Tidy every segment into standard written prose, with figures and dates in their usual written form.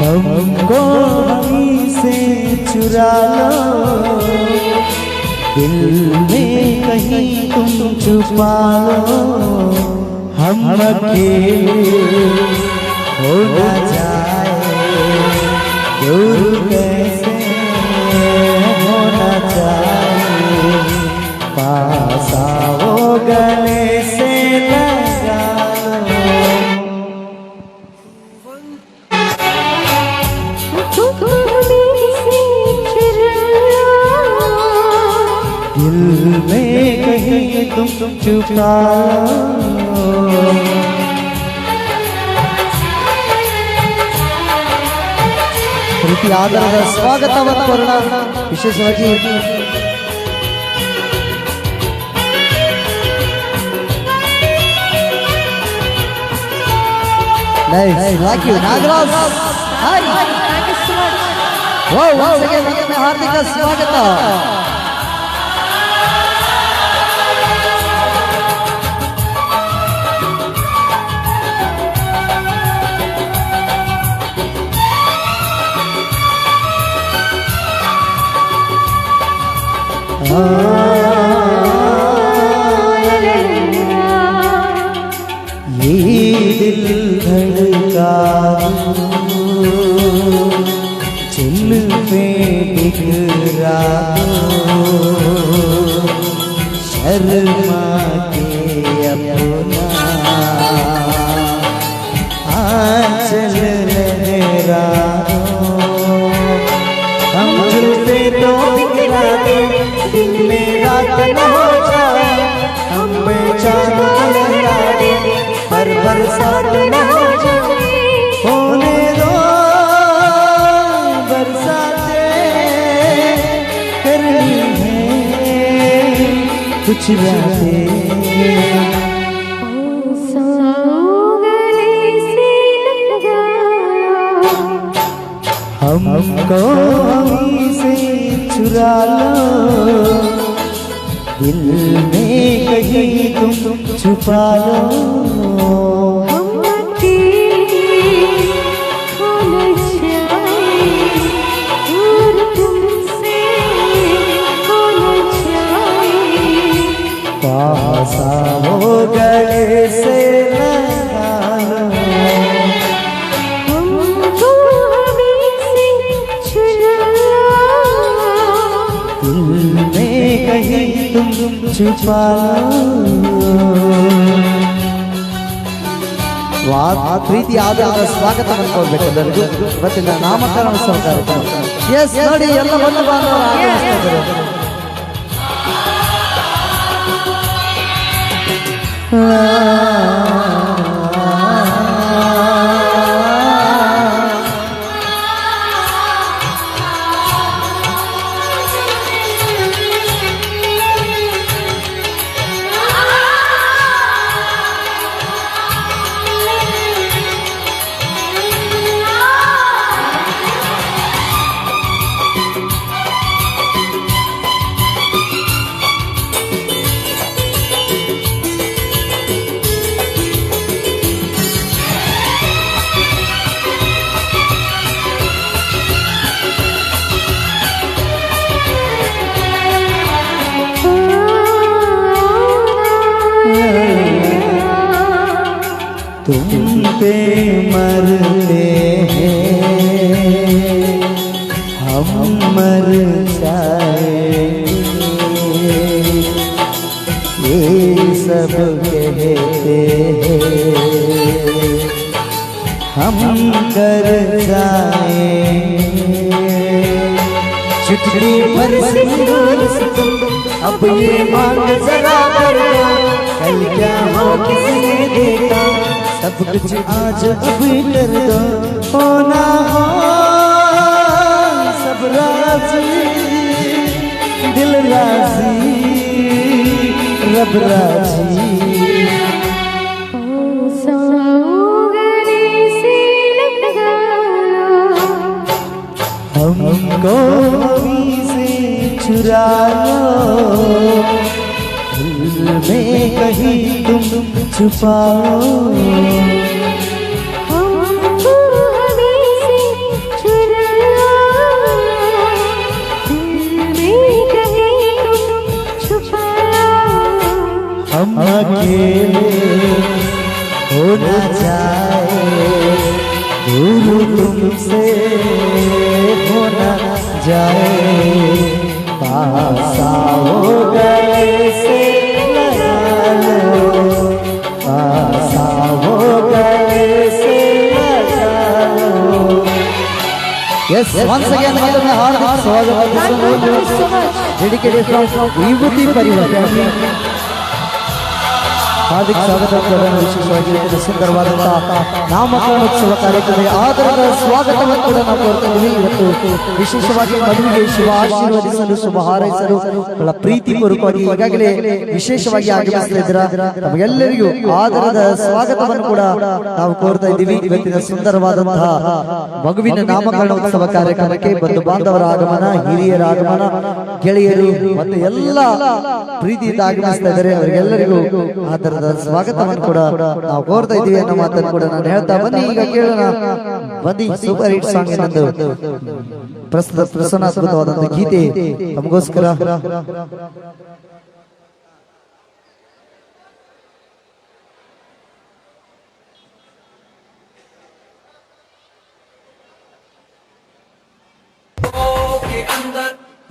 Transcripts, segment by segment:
हमको हमी से चुरा लो, दिल में कहीं तुम छुपा लो, हम अकेले हो न जाए, दूर कैसे होना चाहिए, पास आओ गले से लगा दिल में कहीं तुम छुपा ಪ್ರೀತಿ ಆದರದ ಸ್ವಾಗತವನ್ನು ಕೋರೋಣ ವಿಶೇಷವಾಗಿ Thank you, Nagraj. Hi. Thank you so much. Wow, once again, हार्दिक स्वागत. ये दिल धड़का चिल में बिखरा शर्मा के अपना आंचल लहरा हम झूठे तो दिखला दे दिल में रात न हो जाए हम चांद लहरा दे हर बरसात न हो जाए होने दो बरसातें करनी है कुछ बातें हमको हमी से चुरा लो दिल में कहीं तुम छुपा लो पास आओ गले से लगा लो दिल में कहीं तुम छुपा ಪ್ರೀತಿ ಆದರದ ಸ್ವಾಗತವನ್ನು ಕೋರಬೇಕೆಲ್ಲರಿಗೂ ಇವತ್ತಿನ ನಾಮಕರಣ ಕಾರ್ಯಕ್ರಮ ಎಸ್ ನೋಡಿ ಎಲ್ಲ ಬಂದು ಬಾಂಧವರು ಆಗಮಿಸ್ತಾರೆ तुम पे मरते हैं मर जाएंगे, ये सब कहते हैं हम कर जाएंगे। चिट्ठी पर सिंदूर से तुम अब ये मांग जरा कर दो, कल क्या हो किसने देखा, सब कुछ आज अभी कर दो। हो ना हो सब राजी, दिल राजी, रब राजी। हमको अभी से चुरा लो, दिल में कहीं तुम छुपाओ। हमको अभी से चुरा लो, दिल में कहीं तुम छुपाओ। हम अकेले हो न जाए, दूर तुमसे हो न जाए। पास आओ गले से लगा लो, पास आओ गले से लगा लो। Yes, once again, मैं हार्दिक स्वागत dedicated from विभूति परिवार हार्दिक स्वागत विशेषವಾಗಿ ಸುಂದರವಾದಂತಹ ನಾಮಕರಣೋತ್ಸವ ಕಾರ್ಯಕ್ರಮಕ್ಕೆ ಆದರದ ಸ್ವಾಗತವನ್ನು ಕೂಡ ನಾವು ಕೋರ್ತಾ ಇದ್ದೀವಿ. ಇವತ್ತು ವಿಶೇಷವಾಗಿ ಮದುವೆಗೆ ಶುಭ ಆಶೀರ್ವದಿಸಲು ಶುಭ ಹಾರೈಸಲು ಬಹಳ ಪ್ರೀತಿಪೂರ್ವಕವಾಗಿ ಈಗಾಗಲೇ ವಿಶೇಷವಾಗಿ ಆಗಮಿಸ್ತಿದ್ದೀರಾ. ನಮಗೆಲ್ಲರಿಗೂ ಆದರದ ಸ್ವಾಗತವನ್ನು ಕೂಡ ನಾವು ಕೋರ್ತಾ ಇದ್ದೀವಿ. ಇವತ್ತಿನ ಸುಂದರವಾದಂತಹ ಮಗುವಿನ ನಾಮಕರಣೋತ್ಸವ ಕಾರ್ಯಕ್ರಮಕ್ಕೆ ಬಂಧು ಬಾಂಧವರ ಆಗಮನ, ಹಿರಿಯರ ಆಗಮನ, ಗೆಳೆಯರು ಮತ್ತು ಎಲ್ಲ ಪ್ರೀತಿಯಿಂದ ಆಗಮಿಸ್ತಾ ಇದ್ದಾರೆ. ಅವರಿಗೆಲ್ಲರಿಗೂ ಆದರದ ಸ್ವಾಗತವನ್ನು ಕೂಡ ನಾವು ಕೋರ್ತಾ ಇದ್ದೀವಿ ಅನ್ನೋ ಮಾತನ್ನು ಕೂಡ ನಾನು ಹೇಳ್ತಾ ಬನ್ನಿ. ಈಗ ಕೇಳೋಣ, ಬನ್ನಿ ಸೂಪರ್ ಹಿಟ್ ಸಾಂಗ್ ಏನಂದು ಪ್ರಸ್ತುತ ಪ್ರಸನ್ನಾತ್ಮಕವಾದಂತಹ ಗೀತೆ ನಮಗೋಸ್ಕರ.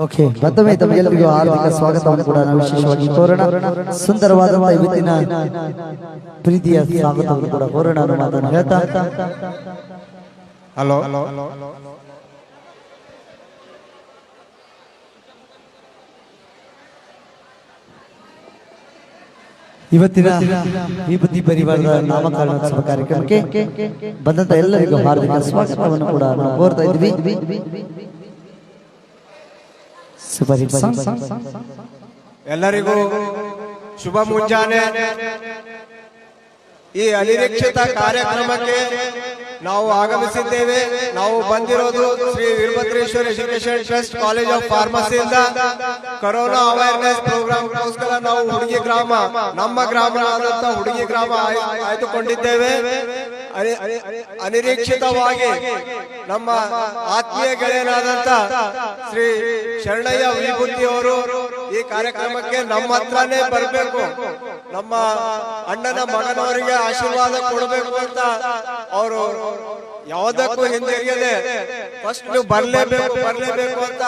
ಓಕೆ, ಮತ್ತೊಮ್ಮೆ ತಮಗೆಲ್ಲರಿಗೂ ಹಾರ್ದಿಕ ಸ್ವಾಗತವನ್ನು ಕೂಡ ನಾವು ವಿಶೇಷವಾಗಿ ಕೋರೋಣ. ಸುಂದರವಾದಂತಹ ಇವತ್ತಿನ ಪ್ರೀತಿಯ ಸ್ವಾಗತವನ್ನು ಕೂಡ ಕೋರೋಣ ಅನ್ನೋ ಮಾತನ್ನು ಹೇಳ್ತಾ. ಹಲೋ, ಇವತ್ತಿನ ವಿಭೂತಿ ಪರಿವಾರದ ನಾಮಕರಣೋತ್ಸವ ಕಾರ್ಯಕ್ರಮಕ್ಕೆ ಬಂದಂತ ಎಲ್ಲರಿಗೂ ಹಾರ್ದಿಕ ಸ್ವಾಗತವನ್ನು ಕೂಡ ನಾವು ಕೋರ್ತಾ ಇದ್ವಿ. Super hit song. ಎಲ್ಲರಿಗೂ ಶುಭ ಮುಂಜಾನೆ. ಈ ಅನಿರೀಕ್ಷಿತ ಕಾರ್ಯಕ್ರಮಕ್ಕೆ ನಾವು ಆಗಮಿಸಿದ್ದೇವೆ. ನಾವು ಬಂದಿರೋದು Shri Veerabhadreshwara education trust college of ಫಾರ್ಮಸಿಯಿಂದ ಕೊರೋನಾ ಅವೇರ್ನೆಸ್ ಪ್ರೋಗ್ರಾಮ್ಗೋಸ್ಕರ ನಾವು ಹುಡುಗಿ ಗ್ರಾಮ, ನಮ್ಮ ಗ್ರಾಮ ಆದಂತ ಹುಡುಗಿ ಗ್ರಾಮ ಆಯ್ದುಕೊಂಡಿದ್ದೇವೆ. ಅನಿರೀಕ್ಷಿತವಾಗಿ ನಮ್ಮ ಆತ್ಮೀಯ ಗೆಳೆಯನಾದಂತ ಶ್ರೀ ಶರಣಯ್ಯ ವಿಭೂತಿ ಅವರು ಈ ಕಾರ್ಯಕ್ರಮಕ್ಕೆ ನಮ್ಮ ಹತ್ರನೇ ಬರಬೇಕು, ನಮ್ಮ ಅಣ್ಣನ ಮಗನವರಿಗೆ ಆಶೀರ್ವಾದ ಕೊಡಬೇಕು ಅಂತ ಅವರು ಯಾವುದಕ್ಕೂ ಹಿಂದಿರಿಯದೆ ಫಸ್ಟ್ ನೀವು ಬರ್ಲೇಬೇಕು ಅಂತ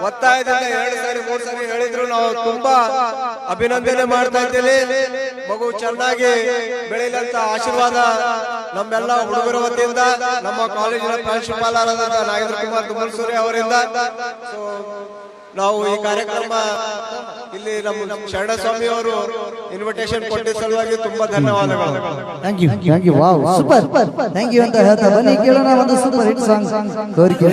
ಒತ್ತಾಯದಿಂದ 2 ಸಾರಿ 3 ಸಾರಿ ಹೇಳಿದ್ರು. ನಾವು ತುಂಬಾ ಅಭಿನಂದನೆ ಮಾಡ್ತಾ ಇದ್ದೇವೆ. ಮಗು ಚೆನ್ನಾಗಿ ಬೆಳೆಯಲಂತ ಆಶೀರ್ವಾದ ನಮ್ಮೆಲ್ಲ ಹುಡುಗರ ವತಿಯಿಂದ, ನಮ್ಮ ಕಾಲೇಜಿನ ಪ್ರಾಂಶುಪಾಲರಾದ ನಾಗೇಂದ್ರ ಕುಮಾರ್ ದುಮಲ್ಸೂರಿ ಅವರಿಂದ ನಾವು ಈ ಕಾರ್ಯಕ್ರಮ ಇಲ್ಲಿ ನಮ್ಮ ಶರಣಸ್ವಾಮಿ ಅವರು ಇನ್ವಿಟೇಷನ್ ಕೊಟ್ಟಿದ್ದ ಸಲುವಾಗಿ ತುಂಬಾ ಧನ್ಯವಾದಗಳು. Thank you. Wow, super, thank you ಅಂತ ಹೇಳ್ತಾ ಬನ್ನಿ ಕೇಳೋಣ ಒಂದು ಸೂಪರ್ ಹಿಟ್ ಸಾಂಗ್ ಕೋರಿಕೆ.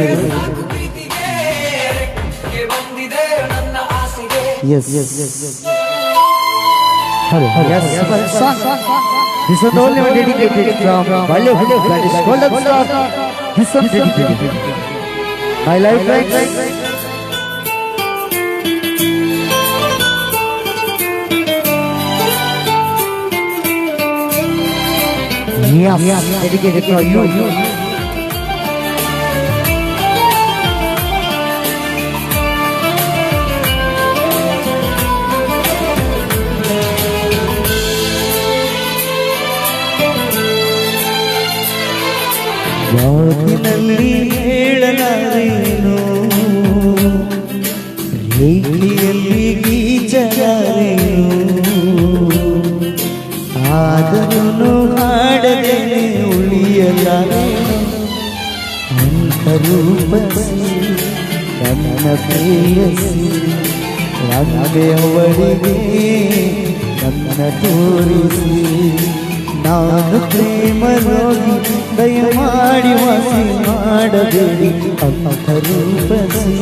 Yes. Hello. Yes, super hit song. This is only dedicated from Bollywood, that is Golden Star. This song dedicated. My life friends. Yes, dedicated for you. ಮಾತಿನಲ್ಲಿ ಹೇಳಲಾರೇನು ರೂಪಸಿ ನನ್ನ ಪ್ರೇಯಸಿ ರಾಗವೇ ಅವಳಿಗೆ ನನ್ನ ತೋರಿಸಿ ನಾನು ಪ್ರೇಮ ರೋಗಿ ದಯಮಾಡಿ ವಾಸಿ ಮಾಡಬೇಡಿ ಅಂಥ ರೂಪಸಿ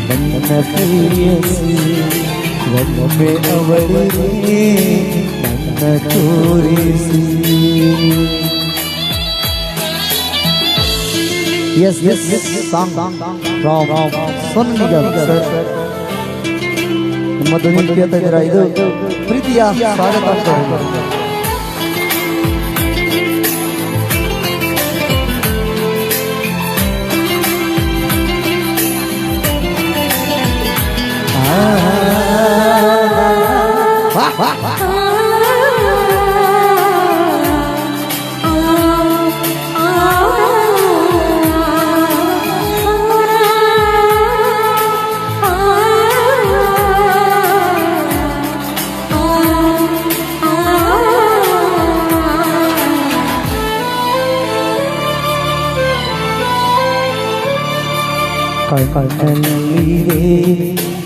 ನನ್ನ ಪ್ರೇಯಸಿ ಒಮ್ಮೆ ಅವಳಿಗೆ ನನ್ನ ತೋರಿಸಿ. Yes, song from Sonu Nigam sir. ನಿಮ್ಮ ಧ್ವನಿ ಕೇಳ್ತಾ ಇದ್ದೀರಾ? ಇದು ಪ್ರೀತಿಯ ಸ್ವಾಗತ. ಕಣ್ಣಲ್ಲಿದೆ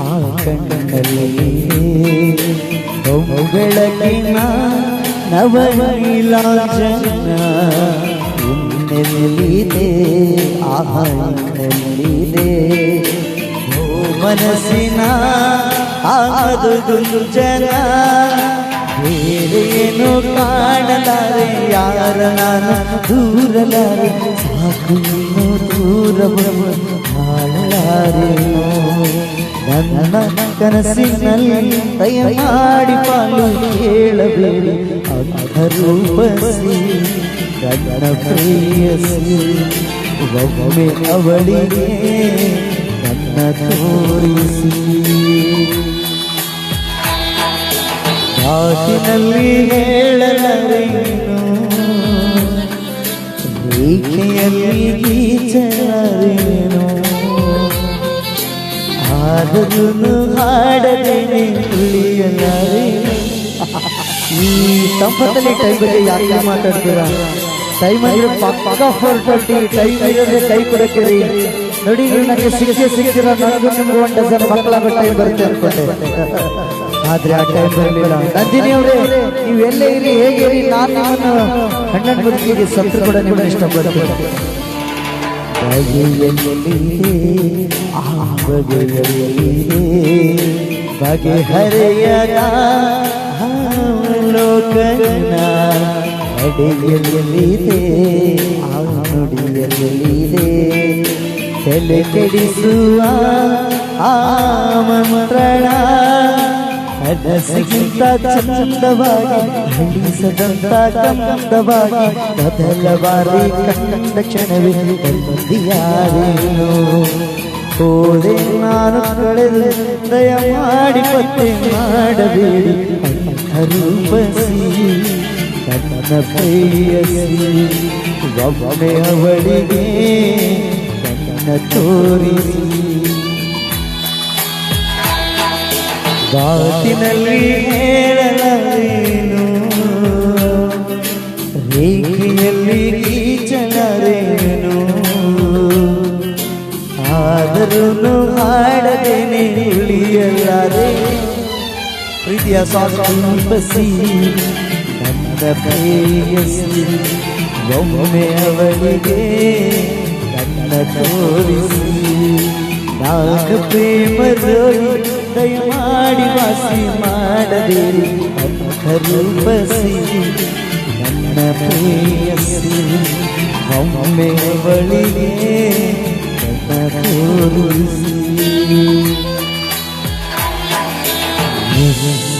ಆ ಕಣ್ಣಲ್ಲಿದೆ ಬೆಳಕಿನ ನವನೀಲಾಂಜನ ಇನ್ನೆಲ್ಲಿದೆ ಆ ಹಣ್ಣಲ್ಲಿದೆ ಮನಸ್ಸಿನ ಆದು ದುಂಜನ ಬೇರೇನು ಕಾಣಲಾರೆ ಯಾರ ನಾನು ದೂರಲಾರೆ ಸಾಕು ಇನ್ನು ದೂರ ಬಾಳಲಾರೆನೋ ನನ್ನ ಕನಸಿನಲ್ಲಿ ದಯಮಾಡಿ ಪಾಲು ಕೇಳಬೇಡಿ ಅಂಥ ರೂಪಸಿ ನನ್ನ ಪ್ರೇಯಸಿ ಒಮ್ಮೆ ಅವಳಿಗೆ ನನ್ನ ತೋರಿಸಿ ಮಾತಿನಲ್ಲಿ ಹೇಳಲಾರೇನು ರೇಖೆಯಲ್ಲಿ ಗೀಚಲಾರೇನು ಆದರೂ ಹಾಡದೇನೆ ಉಳಿಯಲಾರೇನು. ಈ ಸಂಪತ್ತಲ್ಲಿ ಟೈಮ್ ಬಗ್ಗೆ ಯಾಕೆ ಮಾತಾಡ್ತೀರಾ? ಟೈಮ್ ಅಂದ್ರೆ ಪಕ್ಕ 4:30 ಟೈಮ್ ಇರೋದೇ ಕೈ ಕೊಡಕ್ಕಿರಿ ನೋಡಿ. ನನಗೆ ಸಿಕ್ಕಿರೋ ನನಗೂ ನಿಮ್ಗೆ 1 ಡಜನ್ ಮಕ್ಕಳಾಗೋ ಟೈಮ್ ಬರುತ್ತೆ ಅನ್ಕೊಂಡೆ, ಆದ್ರೆ ಆ ಟೈಮ್ ಬರಲಿಲ್ಲ. ನಂದಿನಿ ಅವರೇ, ನೀವೆಲ್ಲೇ ಇರಿ, ಹೇಗೆ ಇರಿ, ನಾನು ನಿಮ್ಮನ್ನು ಕಣ್ಣನ ಬದುಕಿಗೆ ಸತ್ತು ಕೂಡ ನಿಮ್ಮನ್ನು ಇಷ್ಟಪಡ್ತೇನೆ. ಬಗೆಯಲ್ಲಿದೆ ಆ ಬಗೆಯಲ್ಲಿದೆ ಬಗೆಹರೆಯದ ಲೋಕನ ಅಡಿಯಲ್ಲಿದೆ ಆ ನುಡಿಯಲ್ಲಿದೆ ತಲೆ ಕೆಡಿಸುವ ಆ ಮಂತ್ರಣ ಕನಸಿಗಿಂತ ಚಂದವಾಗಿ ಹಳಿಸದಂತ ಗಂಧವಾಗಿ ಮೊದಲ ಬಾರಿ ಕಂಡ ಕ್ಷಣವೇ ಬಂದಿಯಾರೇನು ಹೋದೆ ನಾನು ಕಳೆದು ದಯಮಾಡಿ ಪತ್ತೆ ಮಾಡಬೇಡಿ ಅಂಥ ರೂಪಸಿ ನನ್ನ ಪ್ರೇಯಸಿ ಒಮ್ಮೆ ಅವಳಿಗೆ ನನ್ನ ತೋರಿಸಿ ಮಾತಿನಲ್ಲಿ ಹೇಳಲಾರೇನು ರೇಖೆಯಲ್ಲಿ ಗೀಚಲಾರೇನು ಆದರೂ ಹಾಡದೇನೆ ಉಳಿಯಲಾರೇನು. ಪ್ರೀತಿಯ ಸ್ವಾಗತಿಸಿ ನನ್ನ ಪ್ರೇಯಸಿ ಒಮ್ಮೆ ಅವಳಿಗೆ ನನ್ನ ತೋರಿಸಿ ನಾನು ಪ್ರೇಮ ರೋಗಿ ದಯಮಾಡಿ ವಾಸಿ ಮಾಡಬೇಡಿ ಅಂಥ ರೂಪಸಿ ನನ್ನ ಪ್ರೇಯಸಿ ಒಮ್ಮೆ ಅವಳಿಗೆ ನನ್ನ ತೋರಿಸಿ.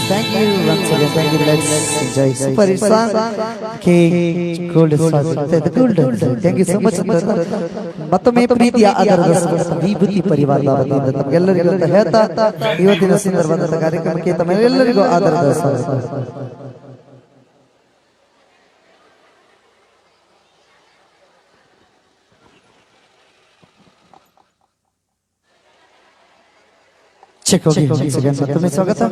Thank you once again. Thank you. Let's enjoy super song. Okay, cool song. Thank you so much. ಮತ್ತೊಮ್ಮೆ ಪ್ರೀತಿಯ ಆಧಾರದ ವಿಭೂತಿ ಪರಿವಾರದ ವತಿಯಿಂದ ತಮಗೆಲ್ಲರಿಗೂ ಅಂತ ಹೇಳ್ತಾ ಇವತ್ತಿನ ಸುಂದರವಾದ ಕಾರ್ಯಕ್ರಮಕ್ಕೆ ತಮ್ಮೆಲ್ಲರಿಗೂ ಆಧಾರದ ಸ್ವಾಗತ. ಚೆಕ್ ಹೋಗಿ ಮತ್ತೊಮ್ಮೆ ಸ್ವಾಗತ.